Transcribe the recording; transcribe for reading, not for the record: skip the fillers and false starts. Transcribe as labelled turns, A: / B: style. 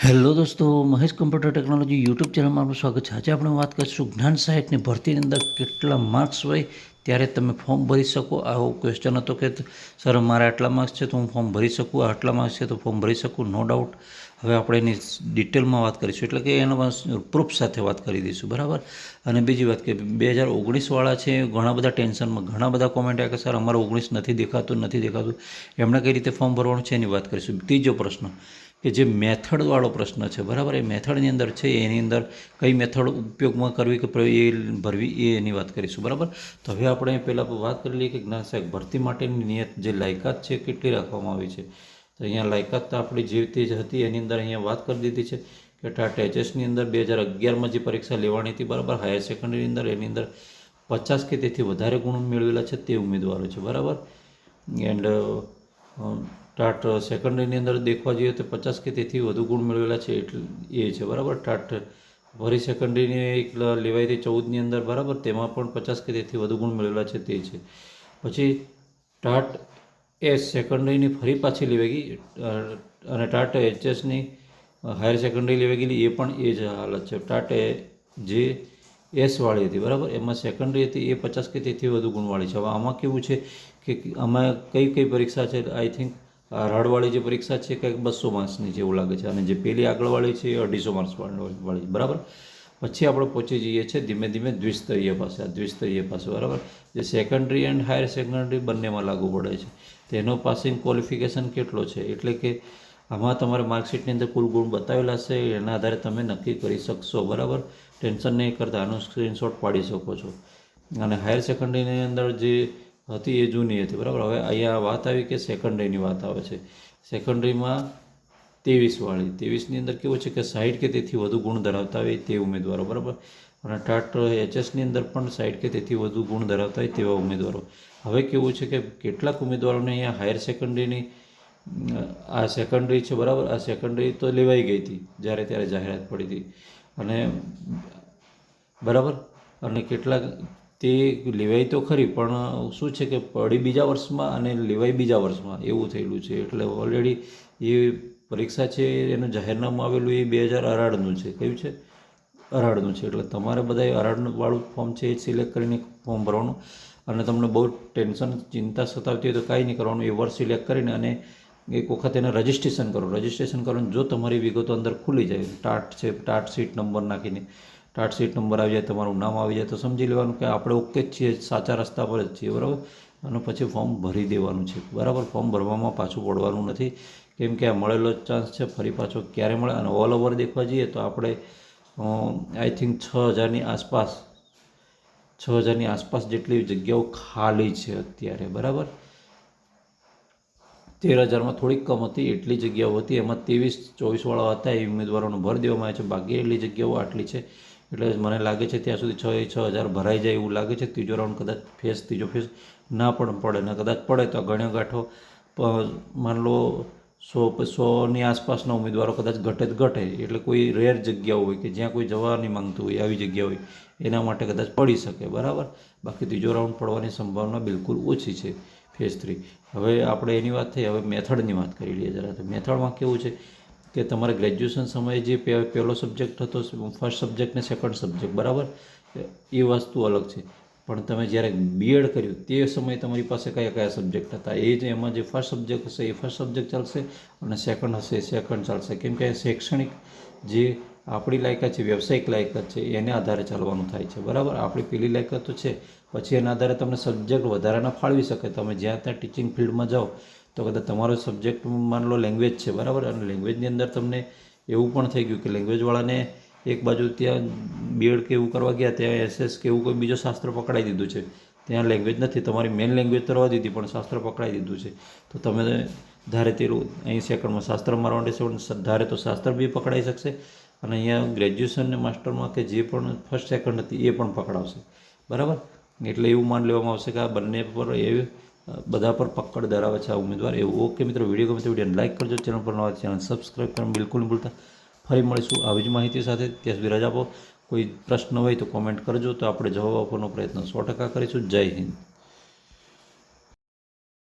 A: Hello દોસ્તો, Mahesh computer technology YouTube ચેનલમાં આપનું સ્વાગત છે. આજે આપણે વાત કરીશું જ્ઞાન સહાયકની ભરતીની અંદર કેટલા માર્ક્સ હોય ત્યારે તમે ફોર્મ ભરી શકો. આવો ક્વેશ્ચન હતો કે સર મારે આટલા માર્ક્સ છે તો હું ફોર્મ ભરી શકું, આટલા માર્ક્સ છે તો ફોર્મ ભરી શકું. નો ડાઉટ હવે આપણે એની ડિટેલમાં વાત કરીશું, એટલે કે એના પ્રૂફ સાથે વાત કરી દઈશું, બરાબર. અને બીજી વાત કે 2019વાળા છે, ઘણા બધા ટેન્શનમાં, ઘણા બધા કોમેન્ટ આવ્યા કે સર અમારે 19 નથી દેખાતું. એમણે કઈ રીતે ફોર્મ ભરવાનું છે એની વાત કરીશું. ત્રીજો પ્રશ્ન કે જે મેથડવાળો પ્રશ્ન છે, બરાબર, એ મેથડની અંદર છે, એની અંદર કઈ મેથડ ઉપયોગમાં કરવી કે એ ભરવી એની વાત કરીશું, બરાબર. તો હવે આપણે પહેલાં વાત કરી લઈએ કે જ્ઞાન સહાયક ભરતી માટેની નિયત જે લાયકાત છે કેટલી રાખવામાં આવી છે. તો અહીંયા લાયકાત તો આપણી જે રીતે જ હતી એની અંદર અહીંયા વાત કરી દીધી છે કે ટાટ એચએસની અંદર 2011માં જે પરીક્ષા લેવાની હતી, બરાબર, હાયર સેકન્ડરીની અંદર, એની અંદર 50 કે તેથી વધારે ગુણ મેળવેલા છે તે ઉમેદવારો છે, બરાબર. એન્ડ ટાટ સેકન્ડરીની અંદર દેખવા જઈએ તો 50 કે તેથી વધુ ગુણ મેળવેલા છે એટલે એ છે, બરાબર. ટાટ ફરી સેકન્ડરીની એક લેવાઈ હતી 14ની અંદર, બરાબર, તેમાં પણ 50 કે તેથી વધુ ગુણ મેળવેલા છે તે છે. પછી ટાટ એ સેકન્ડરીની ફરી પાછી લેવાઈ ગઈ અને ટાટ એચએસની હાયર સેકન્ડરી લેવાઈ ગયેલી, એ પણ એ જ હાલત છે. ટાટ જે એસવાળી હતી, બરાબર, એમાં સેકન્ડરી હતી એ 50 કે તેથી વધુ ગુણવાળી છે. હવે આમાં કેવું છે કે આમાં કઈ પરીક્ષા છે, આઈ થિંક રાડવાળી જે પરીક્ષા છે કંઈક 200 માર્ક્સની છે એવું લાગે છે, અને જે પેલી આગળવાળી છે એ 250 માર્ક્સ વાળી, બરાબર. પછી આપણે પહોંચી જઈએ છીએ ધીમે ધીમે દ્વિસ્તરીય પાસે, બરાબર, જે સેકન્ડરી એન્ડ હાયર સેકન્ડરી બંનેમાં લાગુ પડે છે. તેનો પાસિંગ ક્વોલિફિકેશન કેટલો છે, એટલે કે આમાં તમારે માર્કશીટની અંદર કુલ ગુણ બતાવેલા છે, એના આધારે તમે નક્કી કરી શકશો, બરાબર. ટેન્શન નહીં કરતા, આનો સ્ક્રીનશોટ પાડી શકો છો. અને હાયર સેકન્ડરીની અંદર જે હતી એ જૂની હતી, બરાબર. હવે અહીંયા વાત આવી કે સેકન્ડરીની વાત આવે છે. સેકન્ડરીમાં 23ની અંદર કેવું છે કે 60 કે તેથી વધુ ગુણ ધરાવતા હોય તે ઉમેદવારો, બરાબર. અને ટાટ એચએસની અંદર પણ 60 કે તેથી વધુ ગુણ ધરાવતા હોય તેવા ઉમેદવારો. હવે કેવું છે કે કેટલાક ઉમેદવારોને અહીંયા હાયર સેકન્ડરીની આ સેકન્ડરી છે, બરાબર, આ સેકન્ડરી તો લેવાઈ ગઈ હતી જ્યારે ત્યારે જાહેરાત પડી હતી, અને બરાબર, અને કેટલાક તે લેવાય તો ખરી પણ શું છે કે પડી બીજા વર્ષમાં અને લેવાય બીજા વર્ષમાં એવું થયેલું છે. એટલે ઓલરેડી એ પરીક્ષા છે એનું જાહેરનામું આવેલું એ 2018નું છે. કયું છે? 18નું છે. એટલે તમારે બધાએ 18વાળું ફોર્મ છે એ સિલેક્ટ કરીને ફોર્મ ભરવાનું. અને તમને બહુ ટેન્શન ચિંતા સતાવતી હોય તો કાંઈ નહીં કરવાનું, એ વર્ષ સિલેક્ટ કરીને અને એક વખત એને રજિસ્ટ્રેશન કરો. જો તમારી વિગતો અંદર ખુલી જાય, ટાટ છે, ટાટ સીટ નંબર નાખીને ટાટ સીટ નંબર આવી જાય, તમારું નામ આવી જાય, તો સમજી લેવાનું કે આપણે ઓકે જ છીએ, સાચા રસ્તા પર જ છીએ, બરાબર. અને પછી ફોર્મ ભરી દેવાનું છે, બરાબર. ફોર્મ ભરવામાં પાછું પડવાનું નથી, કેમ કે આ મળેલો ચાન્સ છે, ફરી પાછો ક્યારે મળે. અને ઓલ ઓવર દેખવા જઈએ તો આપણે આઈ થિંક 6,000ની આસપાસ જેટલી જગ્યાઓ ખાલી છે અત્યારે, બરાબર. 13,000માં થોડીક કમ હતી એટલી જગ્યાઓ હતી, એમાં 23-24વાળા હતા એ ઉમેદવારોને ભરી દેવામાં આવે છે. બાકી એટલી જગ્યાઓ આટલી છે, એટલે મને લાગે છે ત્યાં સુધી 6,000 ભરાઈ જાય એવું લાગે છે. ત્રીજો રાઉન્ડ કદાચ ત્રીજો ફેઝ ના પણ પડે, ને કદાચ પડે તો ગણ્યો ગાંઠો માન લો 100ની આસપાસના ઉમેદવારો કદાચ ઘટે, એટલે કોઈ રેર જગ્યાઓ હોય કે જ્યાં કોઈ જવા નહીં માંગતું હોય, આવી જગ્યા હોય એના માટે કદાચ પડી શકે, બરાબર. બાકી ત્રીજો રાઉન્ડ પડવાની સંભાવના બિલકુલ ઓછી છે, ફેઝ 3. હવે આપણે એની વાત થઈ, હવે મેથડની વાત કરી લઈએ જરા. તો મેથડમાં કેવું છે કે તમારે ગ્રેજ્યુએશન સમયે જે પહેલો સબ્જેક્ટ હતો, ફર્સ્ટ સબ્જેક્ટ ને સેકન્ડ સબ્જેક્ટ, બરાબર, એ વસ્તુ અલગ છે. પણ તમે જ્યારે બીએડ કર્યું તે સમયે તમારી પાસે કયા સબ્જેક્ટ હતા, એ જ એમાં જે ફર્સ્ટ સબ્જેક્ટ હશે એ ફર્સ્ટ સબ્જેક્ટ ચાલશે, અને સેકન્ડ હશે એ સેકન્ડ ચાલશે. કેમ કે શૈક્ષણિક જે આપણી લાયકાત છે, વ્યવસાયિક લાયકાત છે, એને આધારે ચાલવાનું થાય છે, બરાબર. આપણી પેલી લાયકાત તો છે, પછી એના આધારે તમને સબ્જેક્ટ વધારાના ફાળવી શકે. તમે જ્યાં ત્યાં ટીચિંગ ફિલ્ડમાં જાઓ તો કદાચ તમારો સબ્જેક્ટ માન લો લેંગ્વેજ છે, બરાબર, અને લેંગ્વેજની અંદર તમને એવું પણ થઈ ગયું કે લેંગ્વેજવાળાને એક બાજુ ત્યાં બીએડ કે એવું કરવા ગયા, ત્યાં એસએસ કે એવું કોઈ બીજો શાસ્ત્ર પકડાઈ દીધું છે, ત્યાં લેંગ્વેજ નથી, તમારી મેઇન લેંગ્વેજ કરવા દીધી પણ શાસ્ત્ર પકડાઈ દીધું છે. તો તમે ધારે તેલું અહીં સેકન્ડમાં શાસ્ત્ર મારવા દેશો, ધારે તો શાસ્ત્ર બી પકડાઈ શકશે, અને અહીંયા ગ્રેજ્યુએશન ને માસ્ટરમાં કે જે પણ ફર્સ્ટ સેકન્ડ હતી એ પણ પકડાવશે, બરાબર. એટલે એવું માન લેવામાં આવશે કે આ બંને પર એવી બધા પર પકડ ધરાવે છે આ ઉમેદવાર એવું. ઓકે મિત્રો, વિડીયો ગમે તો વિડીયોને લાઇક કરજો, ચેનલ પર નવા ચેનલ સબસ્ક્રાઈબ કરવાનું બિલકુલ નહીં ભૂલતા. ફરી મળીશું આવી જ માહિતી સાથે. ત્યાં સુધી રજા આપો. કોઈ પ્રશ્ન હોય તો કોમેન્ટ કરજો, તો આપણે જવાબ આપવાનો પ્રયત્ન 100% કરીશું. જય હિન્દ.